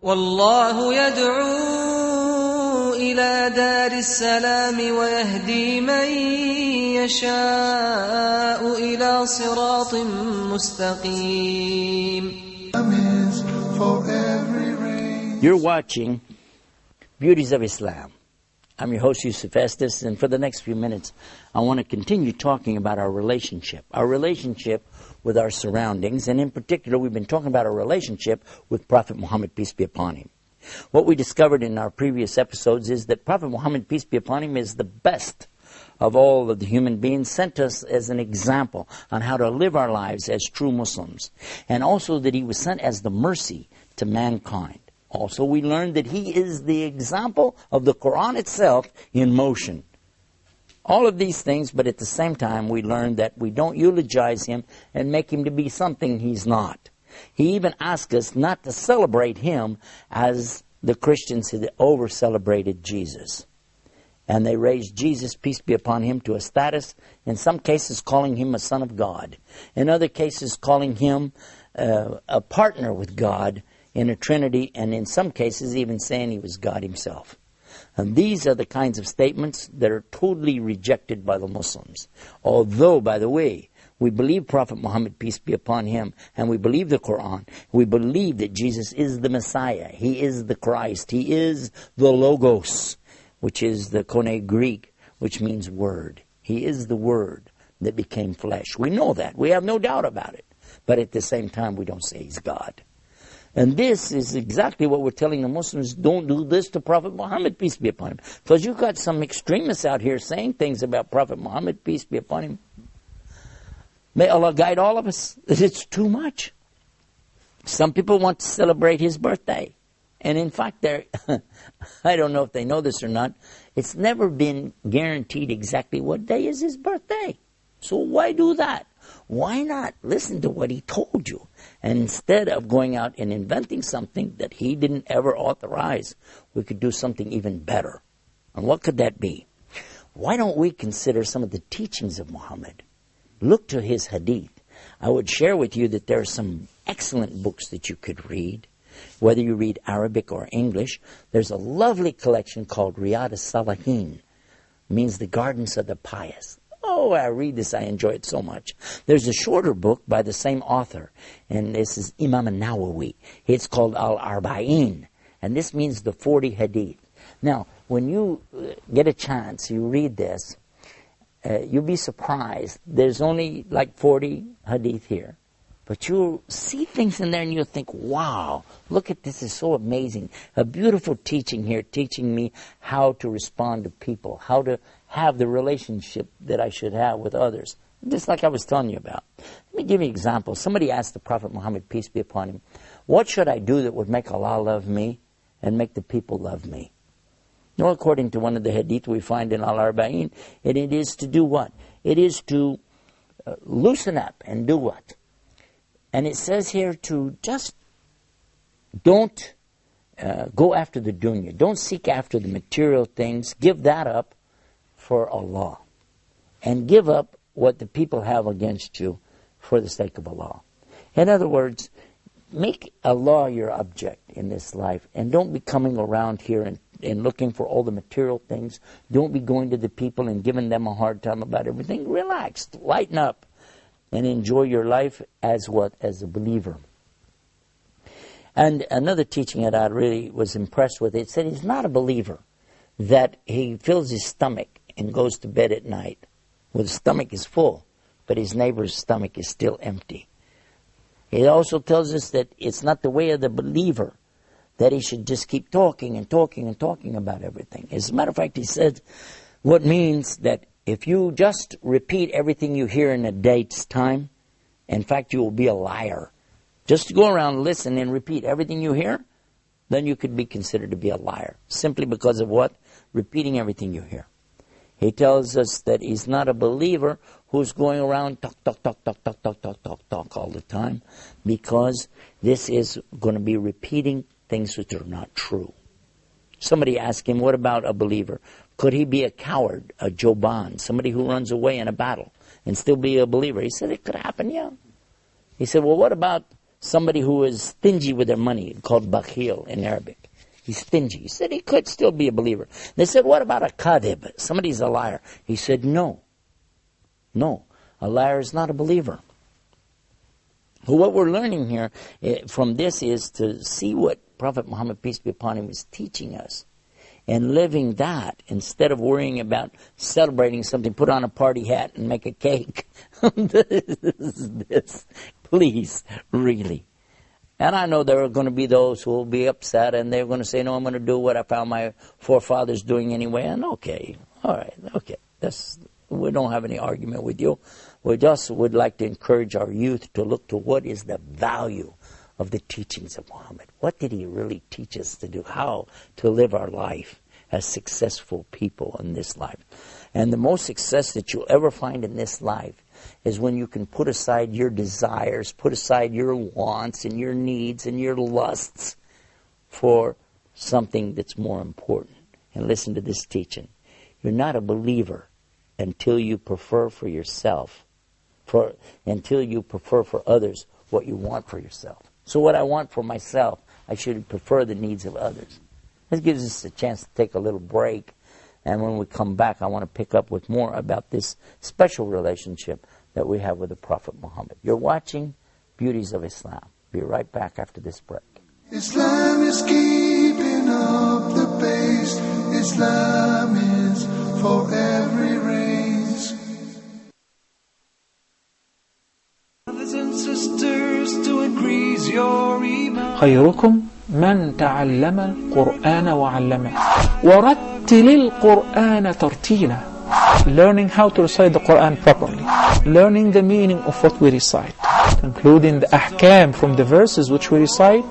والله يدعو إلى دار السلام ويهدي من يشاء إلى صراط مستقيم. You're watching Beauties of Islam. I'm your host, Yusuf Estes, and for the next few minutes, I want to continue talking about our relationship with our surroundings, and in particular, we've been talking about our relationship with Prophet Muhammad, peace be upon him. What we discovered in our previous episodes is that Prophet Muhammad, peace be upon him, is the best of all of the human beings, sent us as an example on how to live our lives as true Muslims, and also that he was sent as the mercy to mankind. Also, we learned that he is the example of the Quran itself in motion. All of these things, but at the same time, we learned that we don't eulogize him and make him to be something he's not. He even asked us not to celebrate him as the Christians had over-celebrated Jesus. And they raised Jesus, peace be upon him, to a status, in some cases calling him a son of God. In other cases calling him a partner with God in a Trinity, and in some cases even saying he was God himself. And these are the kinds of statements that are totally rejected by the Muslims. Although, by the way, we believe Prophet Muhammad, peace be upon him, and we believe the Quran. We believe that Jesus is the Messiah. He is the Christ. He is the Logos, which is the Koine Greek, which means word. He is the Word that became flesh. We know that. We have no doubt about it. But at the same time, we don't say he's God. And this is exactly what we're telling the Muslims. Don't do this to Prophet Muhammad, peace be upon him. Because you've got some extremists out here saying things about Prophet Muhammad, peace be upon him. May Allah guide all of us. It's too much. Some people want to celebrate his birthday. And in fact, I don't know if they know this or not, it's never been guaranteed exactly what day is his birthday. So why do that? Why not listen to what he told you? And instead of going out and inventing something that he didn't ever authorize, we could do something even better. And what could that be? Why don't we consider some of the teachings of Muhammad? Look to his hadith. I would share with you that there are some excellent books that you could read. Whether you read Arabic or English, there's a lovely collection called Riyadh as-Salihin. Means the gardens of the pious. Oh, I read this, I enjoy it so much. There's a shorter book by the same author, and this is Imam al-Nawawi. It's called Al-Arba'in, and this means the 40 hadith. Now, when you get a chance, you read this, you'll be surprised. There's only like 40 hadith here. But you'll see things in there and you'll think, wow, look at this, is so amazing. A beautiful teaching here, teaching me how to respond to people, how to have the relationship that I should have with others. Just like I was telling you about. Let me give you an example. Somebody asked the Prophet Muhammad, peace be upon him, what should I do that would make Allah love me and make the people love me? Well, according to one of the hadith we find in Al-Arba'in, it is to do what? It is to loosen up and do what? And it says here to just don't go after the dunya. Don't seek after the material things. Give that up for Allah. And give up what the people have against you for the sake of Allah. In other words, make Allah your object in this life. And don't be coming around here and looking for all the material things. Don't be going to the people and giving them a hard time about everything. Relax. Lighten up. And enjoy your life as what? As a believer. And another teaching that I really was impressed with, it said he's not a believer, that he fills his stomach and goes to bed at night. Well, his stomach is full, but his neighbor's stomach is still empty. It also tells us that it's not the way of the believer, that he should just keep talking and talking and talking about everything. As a matter of fact, he said, what means that if you just repeat everything you hear in a day's time, in fact, you will be a liar. Just to go around, listen, and repeat everything you hear, then you could be considered to be a liar. Simply because of what? Repeating everything you hear. He tells us that he's not a believer who's going around talk all the time, because this is going to be repeating things which are not true. Somebody asked him, what about a believer? Could he be a coward, a joban, somebody who runs away in a battle and still be a believer? He said it could happen, yeah. He said, well, what about somebody who is stingy with their money, called bakhil in Arabic. He's stingy. He said he could still be a believer. They said, what about a kadhib? Somebody's a liar. He said, no. No, a liar is not a believer. Well, what we're learning here from this is to see what Prophet Muhammad, peace be upon him, is teaching us. And living that, instead of worrying about celebrating something, put on a party hat and make a cake. this, please, really. And I know there are going to be those who will be upset and they're going to say, no, I'm going to do what I found my forefathers doing anyway. And okay, all right, okay. We don't have any argument with you. We just would like to encourage our youth to look to what is the value of the teachings of Muhammad. What did he really teach us to do? How to live our life as successful people in this life. And the most success that you'll ever find in this life is when you can put aside your desires, put aside your wants and your needs and your lusts for something that's more important. And listen to this teaching. You're not a believer until you prefer for yourself, until you prefer for others what you want for yourself. So what I want for myself, I should prefer the needs of others. This gives us a chance to take a little break. And when we come back, I want to pick up with more about this special relationship that we have with the Prophet Muhammad. You're watching Beauties of Islam. Be right back after this break. Islam is keeping up the pace. Islam is for every race. Brothers and sisters, to increase your iman. خيركم من تعلم القرآن وعلمه ورتل القرآن ترتيلا. Learning how to recite the Quran properly, learning the meaning of what we recite, including the ahkam from the verses which we recite,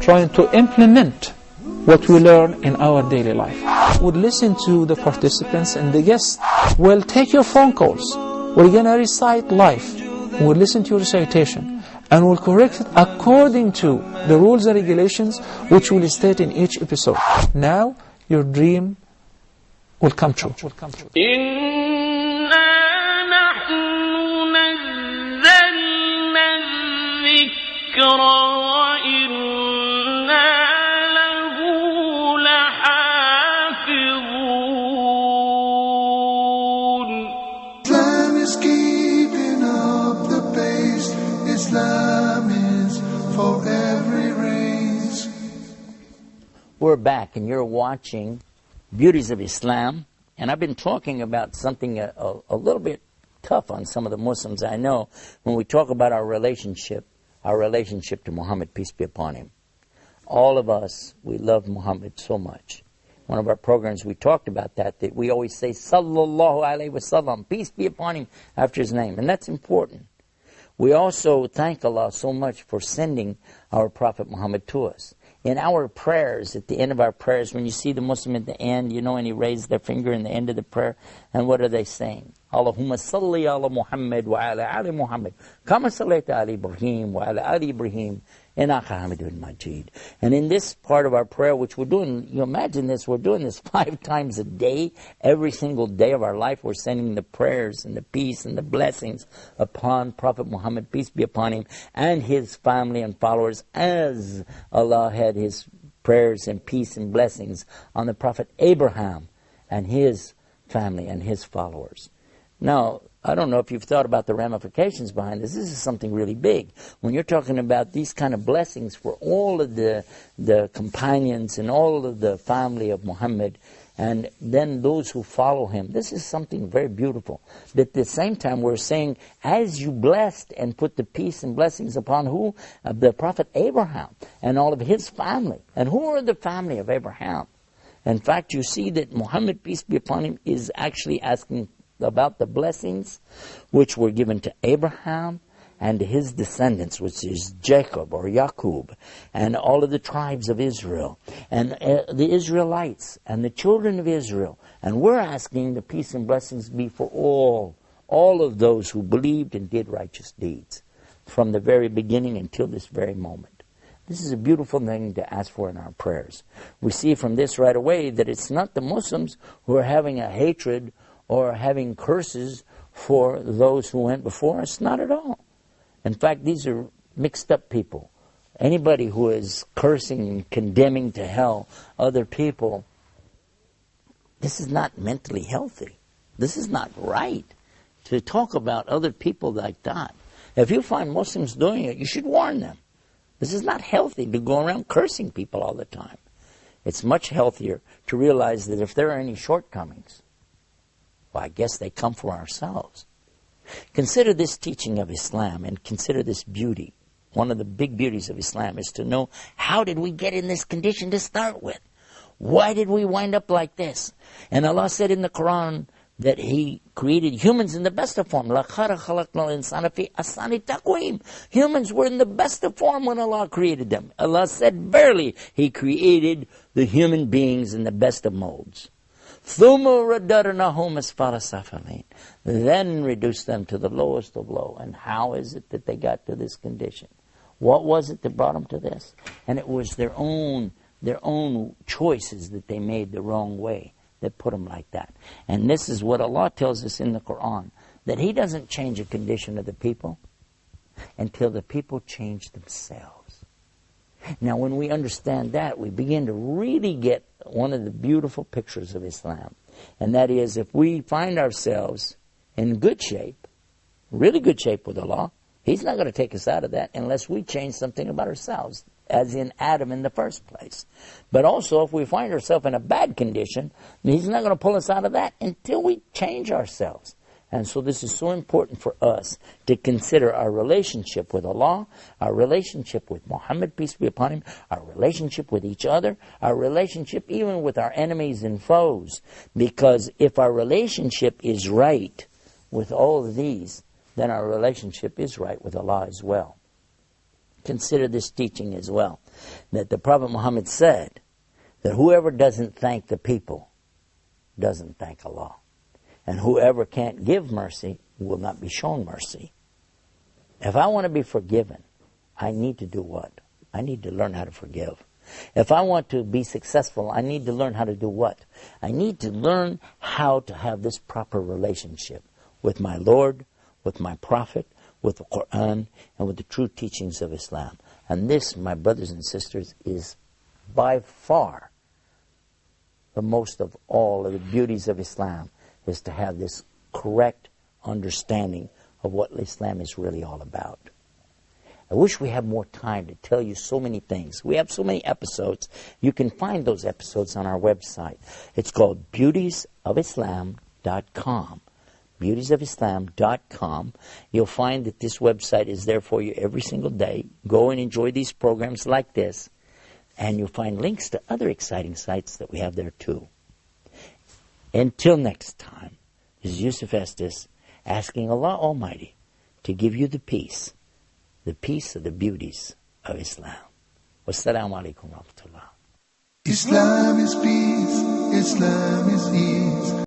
trying to implement what we learn in our daily life. We'll listen to the participants and the guests. We'll take your phone calls. We're going to recite live. We'll listen to your recitation and we'll correct it according to the rules and regulations which we'll state in each episode. Now your dream will come true. Islam is keeping up the pace. Islam is for every race. We're back and you're watching Beauties of Islam, and I've been talking about something a little bit tough on some of the Muslims I know when we talk about our relationship to Muhammad, peace be upon him. All of us, we love Muhammad so much. One of our programs, we talked about that we always say, Sallallahu Alaihi Wasallam, peace be upon him, after his name, and that's important. We also thank Allah so much for sending our Prophet Muhammad to us. In our prayers, at the end of our prayers, when you see the Muslim at the end, and he raised their finger in the end of the prayer, and what are they saying? Allahumma salli ala Muhammad wa ala ali Muhammad, kama sallaita ala Ibrahim wa ala ali Ibrahim, innaka hamidun majid. And in this part of our prayer, which we're doing, you imagine this, we're doing this 5 times a day, every single day of our life, we're sending the prayers and the peace and the blessings upon Prophet Muhammad, peace be upon him, and his family and followers, as Allah had his prayers and peace and blessings on the Prophet Abraham and his family and his followers. Now, I don't know if you've thought about the ramifications behind this. This is something really big. When you're talking about these kind of blessings for all of the companions and all of the family of Muhammad, and then those who follow him, this is something very beautiful. But at the same time, we're saying, as you blessed and put the peace and blessings upon who? The Prophet Abraham and all of his family. And who are the family of Abraham? In fact, you see that Muhammad, peace be upon him, is actually asking about the blessings which were given to Abraham and his descendants, which is Jacob or Yaqub, and all of the tribes of Israel, and the Israelites, and the children of Israel. And we're asking the peace and blessings be for all of those who believed and did righteous deeds, from the very beginning until this very moment. This is a beautiful thing to ask for in our prayers. We see from this right away that it's not the Muslims who are having a hatred or having curses for those who went before us. Not at all. In fact, these are mixed up people. Anybody who is cursing and condemning to hell other people, this is not mentally healthy. This is not right to talk about other people like that. If you find Muslims doing it, you should warn them. This is not healthy to go around cursing people all the time. It's much healthier to realize that if there are any shortcomings, well, I guess they come from ourselves. Consider this teaching of Islam and consider this beauty. One of the big beauties of Islam is to know, how did we get in this condition to start with? Why did we wind up like this? And Allah said in the Quran that He created humans in the best of form. لَقَدْ خَلَقْنَا الْإِنسَانَ فِي أَحْسَنِ تَقْوِيمٍ. Humans were in the best of form when Allah created them. Allah said, verily, He created the human beings in the best of molds. ثُمَّ رَدَّرْنَاهُمْ أَسْفَلَ سَافِلِينَ. Then reduced them to the lowest of low. And how is it that they got to this condition? What was it that brought them to this? And it was their own choices that they made the wrong way that put them like that. And this is what Allah tells us in the Quran, that He doesn't change a condition of the people until the people change themselves. Now, when we understand that, we begin to really get one of the beautiful pictures of Islam. And that is, if we find ourselves in good shape, really good shape with Allah, He's not going to take us out of that unless we change something about ourselves, as in Adam in the first place. But also, if we find ourselves in a bad condition, He's not going to pull us out of that until we change ourselves. And so this is so important for us to consider our relationship with Allah, our relationship with Muhammad, peace be upon him, our relationship with each other, our relationship even with our enemies and foes. Because if our relationship is right with all of these, then our relationship is right with Allah as well. Consider this teaching as well, that the Prophet Muhammad said that whoever doesn't thank the people doesn't thank Allah. And whoever can't give mercy will not be shown mercy. If I want to be forgiven, I need to do what? I need to learn how to forgive. If I want to be successful, I need to learn how to do what? I need to learn how to have this proper relationship with my Lord, with my Prophet, with the Quran, and with the true teachings of Islam. And this, my brothers and sisters, is by far the most of all of the beauties of Islam, is to have this correct understanding of what Islam is really all about. I wish we had more time to tell you so many things. We have so many episodes. You can find those episodes on our website. It's called beautiesofislam.com. beautiesofislam.com. You'll find that this website is there for you every single day. Go and enjoy these programs like this. And you'll find links to other exciting sites that we have there too. Until next time, this is Yusuf Estes asking Allah Almighty to give you the peace of the beauties of Islam. Wassalamu alaikum wa rahmatullah. Islam is peace, Islam is ease.